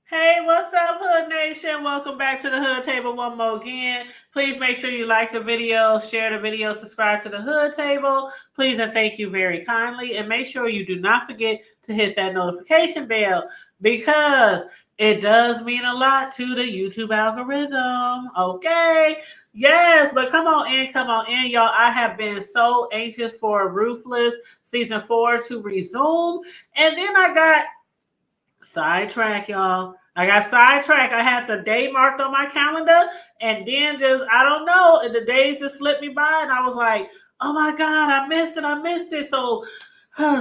Hey, what's up, Hood Nation? Welcome back to the Hood Table one more again. Please make sure you like the video, share the video, subscribe to the Hood Table. Please and thank you very kindly. And make sure you do not forget to hit that notification bell because it does mean a lot to the YouTube algorithm. Okay. Yes, but come on in, y'all. I have been so anxious for Ruthless season 4 to resume. And then I got sidetrack, y'all. I got sidetracked. I had the day marked on my calendar, and then just I don't know, the days just slipped me by, and I was like, "Oh my god, I missed it! I missed it!" So,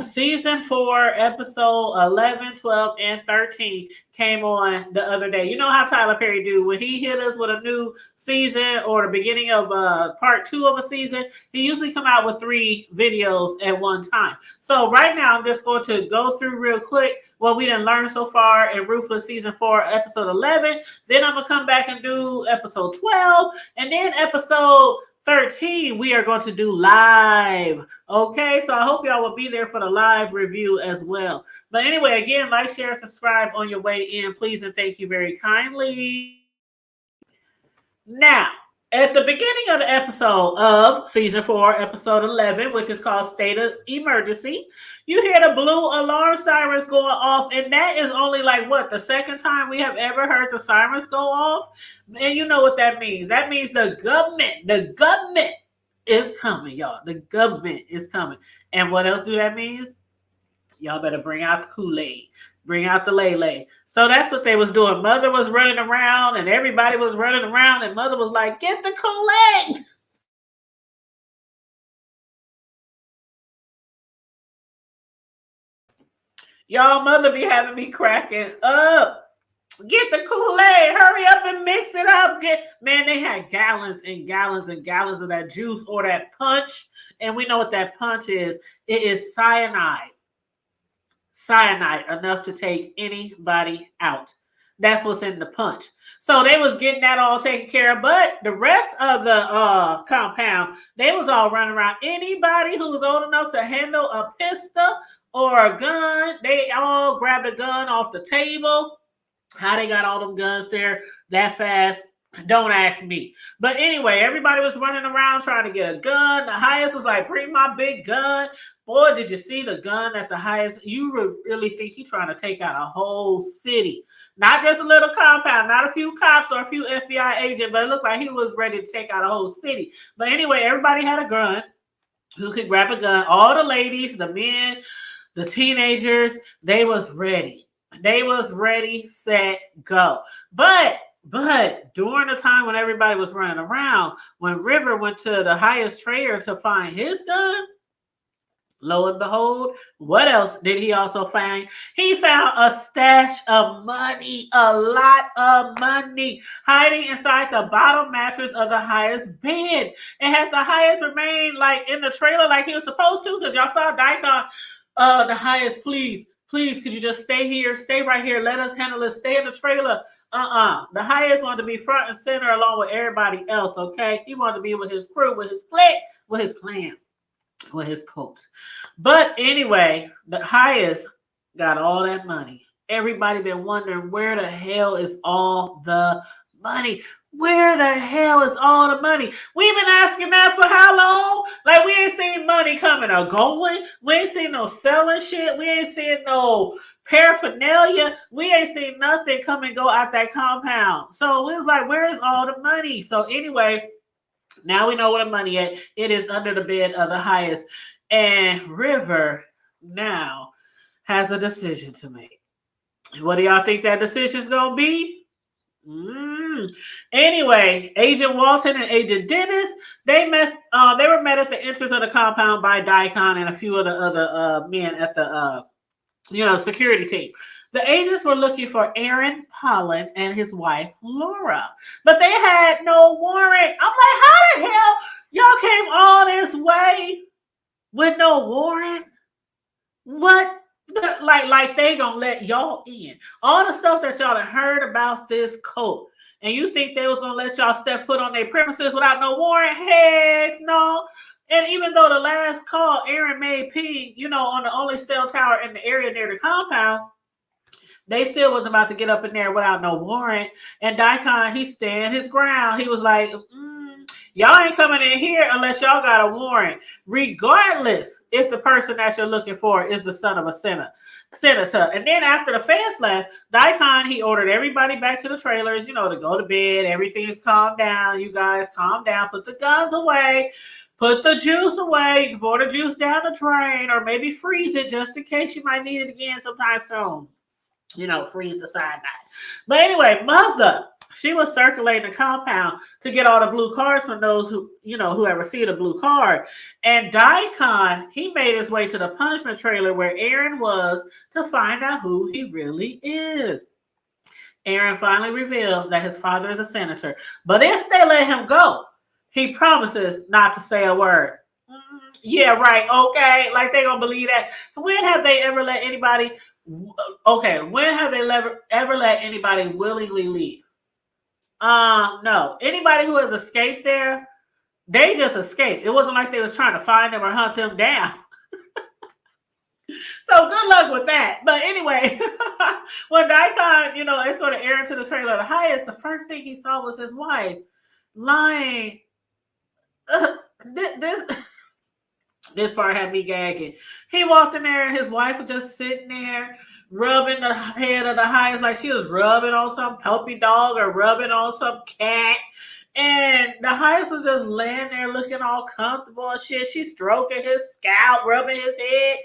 season 4, episode 11, 12, and 13 came on the other day. You know how Tyler Perry do when he hit us with a new season or the beginning of part 2 of a season. He usually come out with 3 videos at one time. So right now, I'm just going to go through real quick what we didn't learn so far in Ruthless season 4, episode 11. Then I'm gonna come back and do episode 12, and then episode 13 we are going to do live. Okay, so I hope y'all will be there for the live review as well. But anyway, again, like, share, subscribe on your way in, please, and thank you very kindly. Now, at the beginning of the episode of season 4, episode 11, which is called State of Emergency, you hear the blue alarm sirens going off, and that is only like what, the second time we have ever heard the sirens go off? And you know what that means. That means the government is coming, y'all. The government is coming. And what else do that mean? Y'all better bring out the Kool-Aid. Bring out the Lele. So that's what they was doing. Mother was running around and everybody was running around and Mother was like, get the Kool-Aid. Y'all, Mother be having me cracking up. Get the Kool-Aid. Hurry up and mix it up. Man, they had gallons and gallons and gallons of that juice or that punch. And we know what that punch is. It is cyanide. Cyanide enough to take anybody out. That's what's in the punch. So they was getting that all taken care of, but the rest of the compound, they was all running around. Anybody who was old enough to handle a pistol or a gun, they all grabbed a gun off the table. How they got all them guns there that fast, don't ask me. But anyway, everybody was running around trying to get a gun. The highest was like, bring my big gun. Boy, did you see the gun at the highest? You really think he's trying to take out a whole city. Not just a little compound, not a few cops or a few FBI agents, but it looked like he was ready to take out a whole city. But anyway, everybody had a gun. Who could grab a gun? All the ladies, the men, the teenagers, they was ready. They was ready, set, go. But during the time when everybody was running around, when River went to the highest trader to find his gun, lo and behold, what else did he also find? He found a stash of money, a lot of money, hiding inside the bottom mattress of the highest bed. And had the highest remained like in the trailer like he was supposed to, because y'all saw Daikon, the highest, please, could you just stay here? Stay right here. Let us handle it. Stay in the trailer. The highest wanted to be front and center along with everybody else, okay? He wanted to be with his crew, with his clique, with his clan, with his coach. But anyway, the highest got all that money. Everybody been wondering where the hell is all the money? Where the hell is all the money? We've been asking that for how long? Like, we ain't seen money coming or going. We ain't seen no selling shit. We ain't seen no paraphernalia. We ain't seen nothing come and go out that compound. So we was like, where is all the money? So anyway, now we know where the money at. It is under the bed of the highest. And River now has a decision to make. What do y'all think that decision is going to be? Anyway, Agent Walton and Agent Dennis, they were met at the entrance of the compound by Daikon and a few of the other men at the security team. The agents were looking for Aaron Pollan and his wife Laura, but they had no warrant. I'm like, how the hell y'all came all this way with no warrant? What? Like they gonna let y'all in? All the stuff that y'all have heard about this cult, and you think they was gonna let y'all step foot on their premises without no warrant? Heck no. And even though the last call Aaron made ping, on the only cell tower in the area near the compound, They still was about to get up in there without no warrant. And Daikon, he stand his ground. He was like, y'all ain't coming in here unless y'all got a warrant, regardless if the person that you're looking for is the son of a senator. And then after the feds left, Daikon, he ordered everybody back to the trailers, to go to bed. Everything's calmed down. You guys calm down. Put the guns away. Put the juice away. You can pour the juice down the drain or maybe freeze it just in case you might need it again sometime soon. Freeze the cyanide. But anyway, Mother, she was circulating the compound to get all the blue cards from those who ever see the blue card. And Daikon, he made his way to the punishment trailer where Aaron was to find out who he really is. Aaron finally revealed that his father is a senator. But if they let him go, he promises not to say a word. Yeah, right. Okay. Like they gonna believe that. When have they ever let anybody? Okay. When have they ever let anybody willingly leave? No. Anybody who has escaped there, they just escaped. It wasn't like they was trying to find them or hunt them down. So good luck with that. But anyway, when Daikon, escorted Aaron to the trailer of the highest, the first thing he saw was his wife lying. This part had me gagging. He walked in there and his wife was just sitting there rubbing the head of the highest like she was rubbing on some puppy dog or rubbing on some cat. And the highest was just laying there looking all comfortable and shit. She's stroking his scalp, rubbing his head.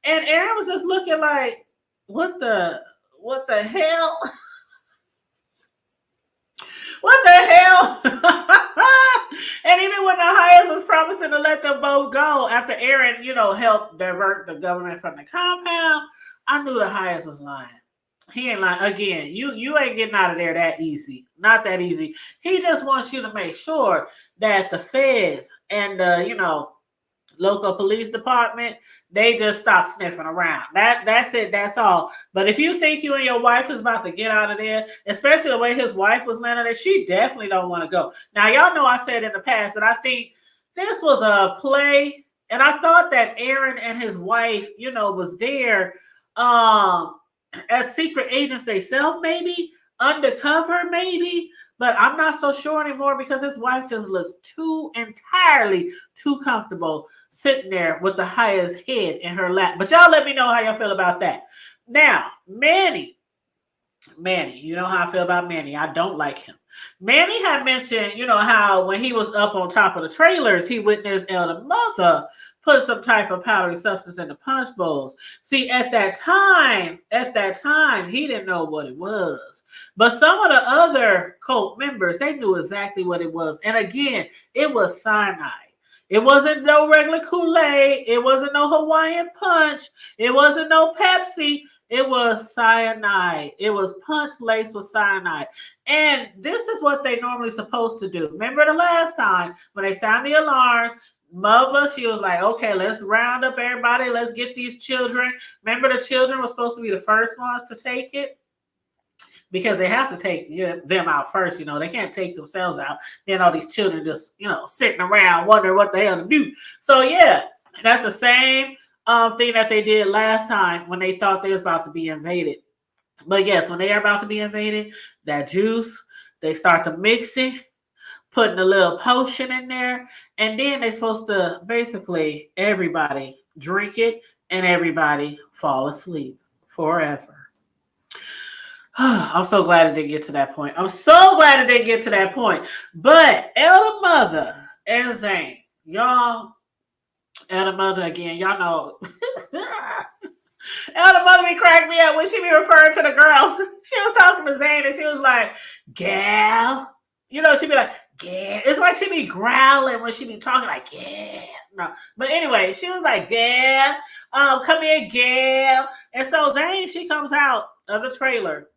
And Aaron was just looking like, what the hell? What the hell? And even when the highest was promising to let them both go after Aaron, helped divert the government from the compound, I knew the highest was lying. He ain't lying. Again, you ain't getting out of there that easy. Not that easy. He just wants you to make sure that the feds and the, local police department, they just stop sniffing around. That's it. That's all. But if you think you and your wife is about to get out of there, especially the way his wife was landing there, she definitely don't want to go. Now, y'all know I said in the past that I think this was a play, and I thought that Aaron and his wife, was there as secret agents themselves, maybe undercover, maybe. But I'm not so sure anymore because his wife just looks entirely too comfortable sitting there with the highest head in her lap. But y'all let me know how y'all feel about that. Now, Manny, you know how I feel about Manny. I don't like him. Manny had mentioned, how when he was up on top of the trailers, he witnessed Elder Mother put some type of powdery substance in the punch bowls. See, at that time, he didn't know what it was. But some of the other cult members, they knew exactly what it was. And again, it was cyanide. It wasn't no regular Kool-Aid. It wasn't no Hawaiian Punch. It wasn't no Pepsi. It was cyanide. It was punch laced with cyanide. And this is what they normally supposed to do. Remember the last time when they sound the alarms, Mother, she was like, okay, let's round up everybody. Let's get these children. Remember the children were supposed to be the first ones to take it? Because they have to take them out first. They can't take themselves out. Then all these children just, sitting around wondering what the hell to do. So, yeah, that's the same thing that they did last time when they thought they was about to be invaded. But, yes, when they are about to be invaded, that juice, they start to mix it, putting a little potion in there, and then they're supposed to basically everybody drink it and everybody fall asleep forever. I'm so glad it didn't get to that point. But Elder Mother and Zane, y'all, Elder Mother again, y'all know. Elder Mother be cracking me up when she be referring to the girls. She was talking to Zane and she was like, gal. She'd be like, yeah. It's like she be growling when she be talking like, yeah. No. But anyway, she was like, yeah, come here, gal. And so Zane, she comes out of the trailer.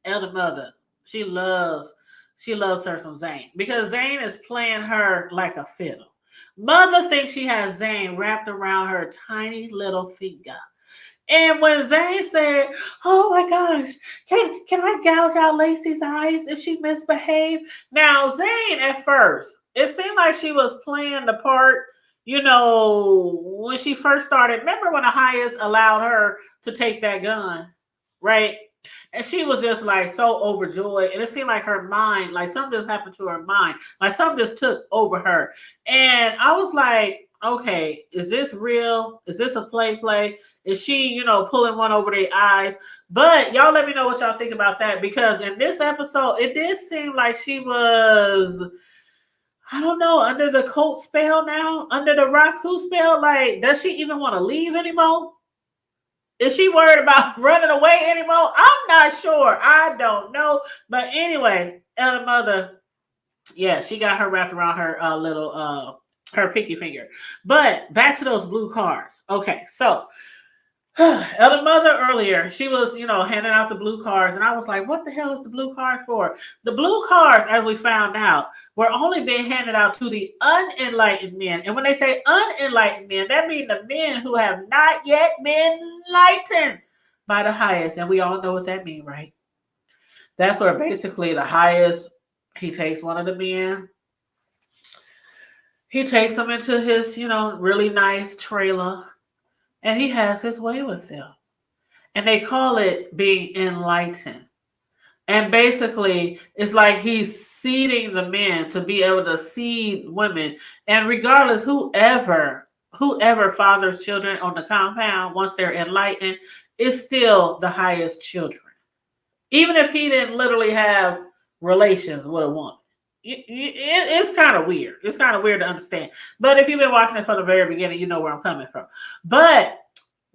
Elder Mother, she loves her some Zane because Zane is playing her like a fiddle. Mother thinks she has Zane wrapped around her tiny little finger. And when Zane said, oh my gosh, can I gouge out Lacey's eyes if she misbehaved? Now, Zane, at first, it seemed like she was playing the part, when she first started. Remember when the highest allowed her to take that gun, right? And she was just like so overjoyed. And it seemed like her mind, like something just happened to her mind. Like something just took over her. And I was like, okay, is this real? Is this a play? Is she, pulling one over their eyes? But y'all let me know what y'all think about that. Because in this episode, it did seem like she was, I don't know, under the cult spell now, under the Raku spell. Like, does she even want to leave anymore? Is she worried about running away anymore? I'm not sure. I don't know. But anyway, Elder Mother, yeah, she got her wrapped around her little her pinky finger. But back to those blue cards. Okay, so Elder Mother earlier, she was, handing out the blue cards, and I was like, what the hell is the blue cards for? The blue cards, as we found out, were only being handed out to the unenlightened men. And when they say unenlightened men, that means the men who have not yet been enlightened by the highest. And we all know what that means, right? That's where basically the highest, he takes one of the men, he takes them into his, really nice trailer, and he has his way with them. And they call it being enlightened. And basically, it's like he's seeding the men to be able to seed women. And regardless, whoever fathers children on the compound, once they're enlightened, is still the highest children. Even if he didn't literally have relations with a woman. It's kind of weird. It's kind of weird to understand. But if you've been watching it from the very beginning, you know where I'm coming from. But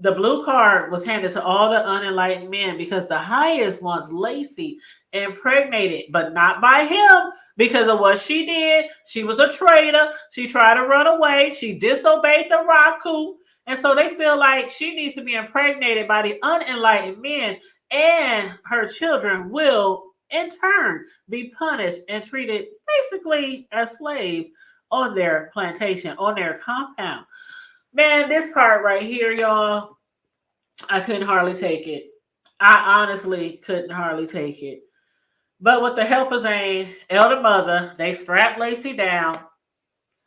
the blue card was handed to all the unenlightened men because the highest wants Lacey impregnated, but not by him because of what she did. She was a traitor. She tried to run away. She disobeyed the Raku. And so they feel like she needs to be impregnated by the unenlightened men, and her children will in turn be punished and treated basically as slaves on their plantation, on their compound. Man, this part right here, y'all, I couldn't hardly take it. I honestly couldn't hardly take it. But with the help of Zane, Elder Mother, they strapped Lacey down.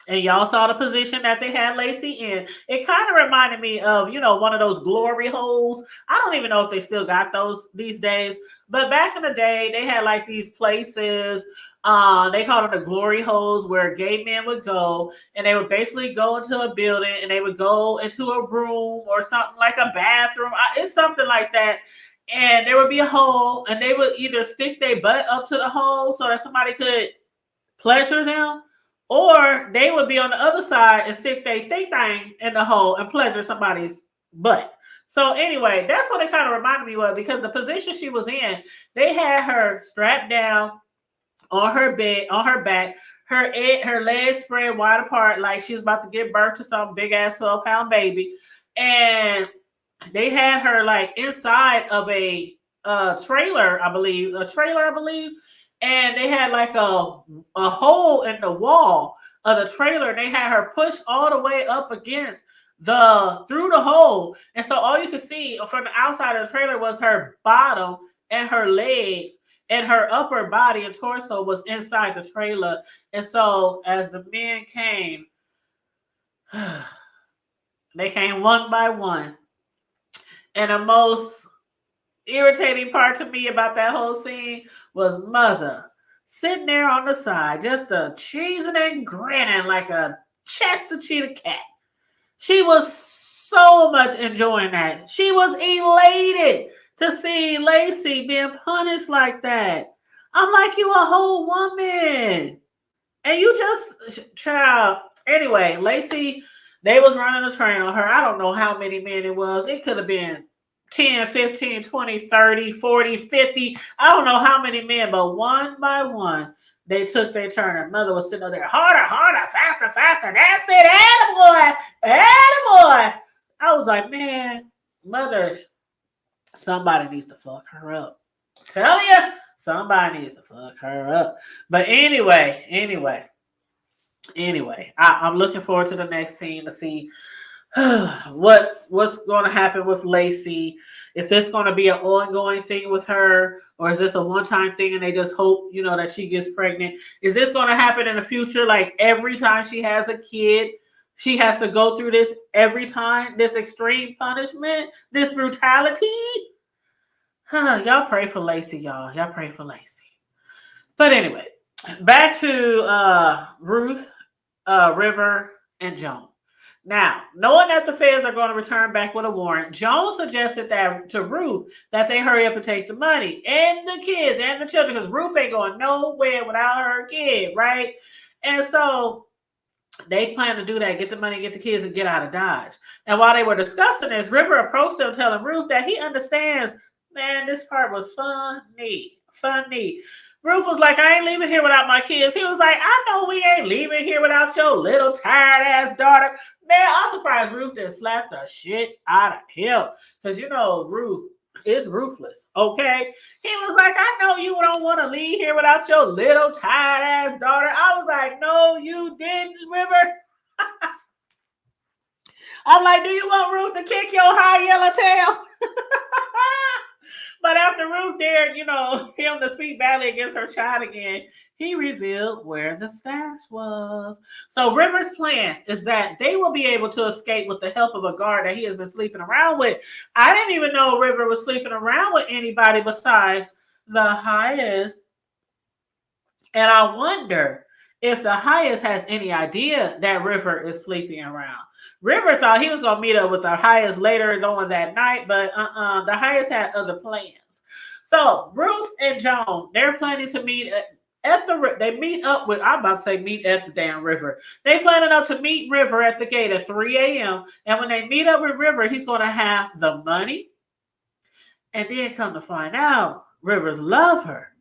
And y'all saw the position that they had Lacey in. It kind of reminded me of, one of those glory holes. I don't even know if they still got those these days. But back in the day, they had like these places. They called them the glory holes where gay men would go. And they would basically go into a building and they would go into a room or something like a bathroom. It's something like that. And there would be a hole. And they would either stick their butt up to the hole so that somebody could pleasure them, or they would be on the other side and stick their thing in the hole and pleasure somebody's butt. So anyway, that's what it kind of reminded me of, because the position she was in, they had her strapped down on her bed, on her back, her legs spread wide apart like she was about to give birth to some big ass 12-pound baby. And they had her like inside of a trailer, I believe. And they had like a hole in the wall of the trailer. And they had her pushed all the way up against through the hole. And so all you could see from the outside of the trailer was her bottom and her legs, and her upper body and torso was inside the trailer. And so as the men came, they came one by one. And the most irritating part to me about that whole scene was Mother sitting there on the side, just cheesing and grinning like a Chester Cheetah cat. She was so much enjoying that. She was elated to see Lacey being punished like that. I'm like, you a whole woman. And you just, child. Anyway, Lacey, they was running a train on her. I don't know how many men it was. It could have been 10, 15, 20, 30, 40, 50. I don't know how many men, but one by one, they took their turn. Her mother was sitting there, harder, faster. That's it, attaboy. I was like, man, Mother, somebody needs to fuck her up. Tell you, somebody needs to fuck her up. But anyway, I'm looking forward to the next scene to see what's going to happen with Lacey. If there's going to be an ongoing thing with her, or is this a one-time thing and they just hope, that she gets pregnant? Is this going to happen in the future? Like every time she has a kid, she has to go through this every time, this extreme punishment, this brutality? Y'all pray for Lacey, y'all. Y'all pray for Lacey. But anyway, back to Ruth, River, and Joan. Now, knowing that the feds are going to return back with a warrant, Joan suggested that to Ruth that they hurry up and take the money and the kids and the children, because Ruth ain't going nowhere without her kid, right? And so they plan to do that, get the money, get the kids, and get out of Dodge. And while they were discussing this, River approached them, telling Ruth that he understands, man, this part was funny. Funny. Ruth was like, I ain't leaving here without my kids. He was like, I know we ain't leaving here without your little tired ass daughter. Man, I'm surprised Ruth didn't slap the shit out of him. Because you know, Ruth is ruthless. Okay. He was like, I know you don't want to leave here without your little tired ass daughter. I was like, no, you didn't, River. I'm like, do you want Ruth to kick your high yellow tail? But after Ruth dared, him to speak badly against her child again, he revealed where the stash was. So River's plan is that they will be able to escape with the help of a guard that he has been sleeping around with. I didn't even know River was sleeping around with anybody besides the highest. And I wonder if the highest has any idea that River is sleeping around. River thought he was going to meet up with the highest later on that night, but the highest had other plans. So Ruth and Joan, they're planning to meet they meet up with, I'm about to say meet at the damn river. They planning up to meet River at the gate at 3 a.m. And when they meet up with River, he's going to have the money. And then come to find out, River's lover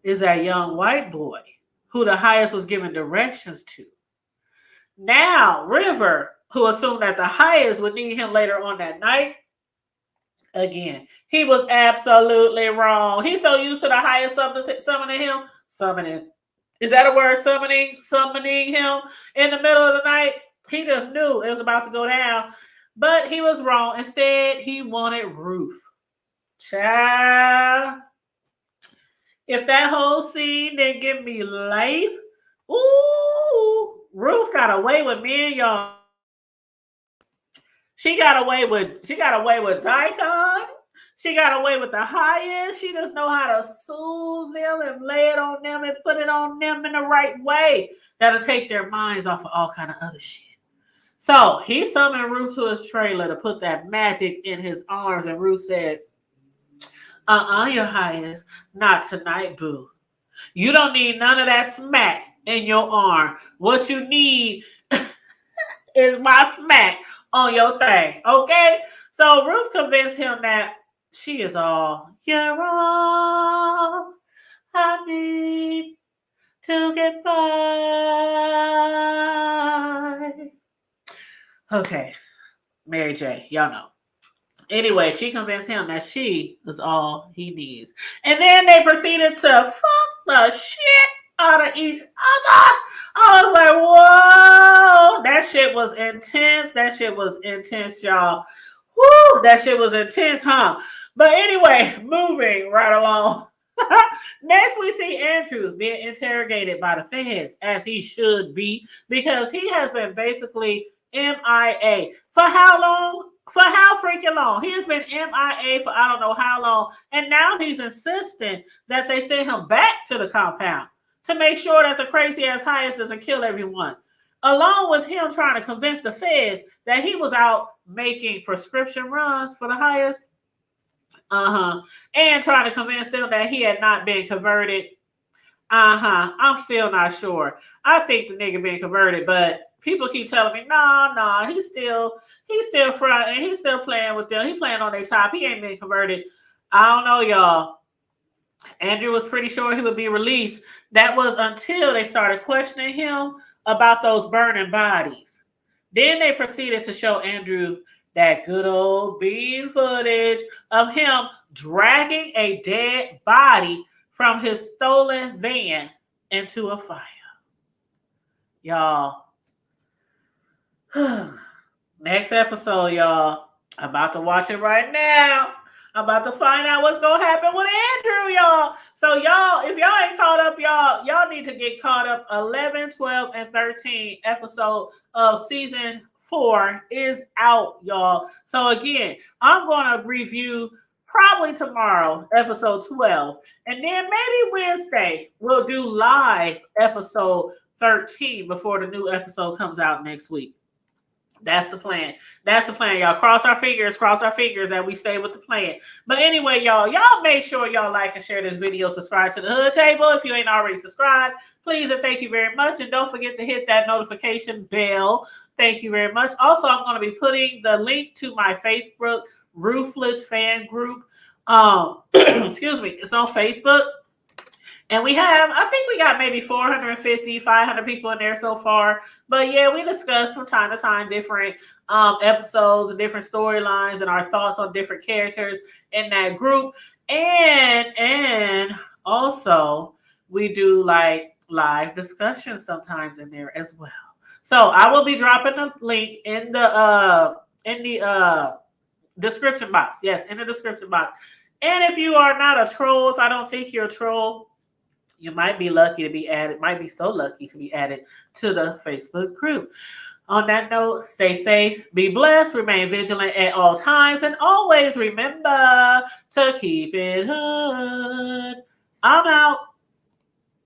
is that young white boy who the highest was giving directions to. Now, River, who assumed that the highest would need him later on that night, again, he was absolutely wrong. He's so used to the highest summoning him. Summoning. Is that a word? Summoning him in the middle of the night. He just knew it was about to go down. But he was wrong. Instead, he wanted Ruth. Child. If that whole scene didn't give me life, ooh, Ruth got away with me and y'all. She got away with Daikon. She got away with the highest. She just know how to soothe them and lay it on them and put it on them in the right way. That'll take their minds off of all kind of other shit. So he summoned Ruth to his trailer to put that magic in his arms, and Ruth said, your highest, not tonight, boo. You don't need none of that smack in your arm. What you need is my smack on your thing, okay? So Ruth convinced him that she is all you're all I need to get by. Okay, Mary J, y'all know. Anyway, she convinced him that she was all he needs. And then they proceeded to fuck the shit out of each other. I was like, whoa. That shit was intense. That shit was intense, y'all. Woo, that shit was intense, huh? But anyway, moving right along. Next, we see Andrew being interrogated by the feds, as he should be, because he has been basically MIA. For how long? For how freaking long? He has been MIA for I don't know how long. And now he's insisting that they send him back to the compound to make sure that the crazy ass highest doesn't kill everyone. Along with him trying to convince the feds that he was out making prescription runs for the highest. And trying to convince them that he had not been converted. I'm still not sure. I think the nigga been converted, but people keep telling me, no, he's still fronting. He's still playing with them. He playing on their top. He ain't been converted. I don't know, y'all. Andrew was pretty sure he would be released. That was until they started questioning him about those burning bodies. Then they proceeded to show Andrew that good old bean footage of him dragging a dead body from his stolen van into a fire. Y'all. Next episode, y'all. I'm about to watch it right now. I'm about to find out what's going to happen with Andrew, y'all. So, y'all, if y'all ain't caught up, y'all need to get caught up. 11, 12, and 13 episode of season 4 is out, y'all. So, again, I'm going to review probably tomorrow, episode 12. And then maybe Wednesday, we'll do live episode 13 before the new episode comes out next week. That's the plan. That's the plan, y'all. Cross our fingers that we stay with the plan. But anyway, y'all make sure y'all like and share this video. Subscribe to the Hood Table if you ain't already subscribed. Please and thank you very much. And don't forget to hit that notification bell. Thank you very much. Also, I'm going to be putting the link to my Facebook Ruthless fan group. Excuse me. It's on Facebook. And I think we got maybe 450, 500 people in there so far. But yeah, we discuss from time to time different episodes and different storylines and our thoughts on different characters in that group. And also we do like live discussions sometimes in there as well. So I will be dropping a link in the description box. Yes, in the description box. And if you are not a troll, if I don't think you're a troll, you might be lucky to be added, might be so lucky to be added to the Facebook group. On that note, stay safe, be blessed, remain vigilant at all times, and always remember to keep it hood. I'm out.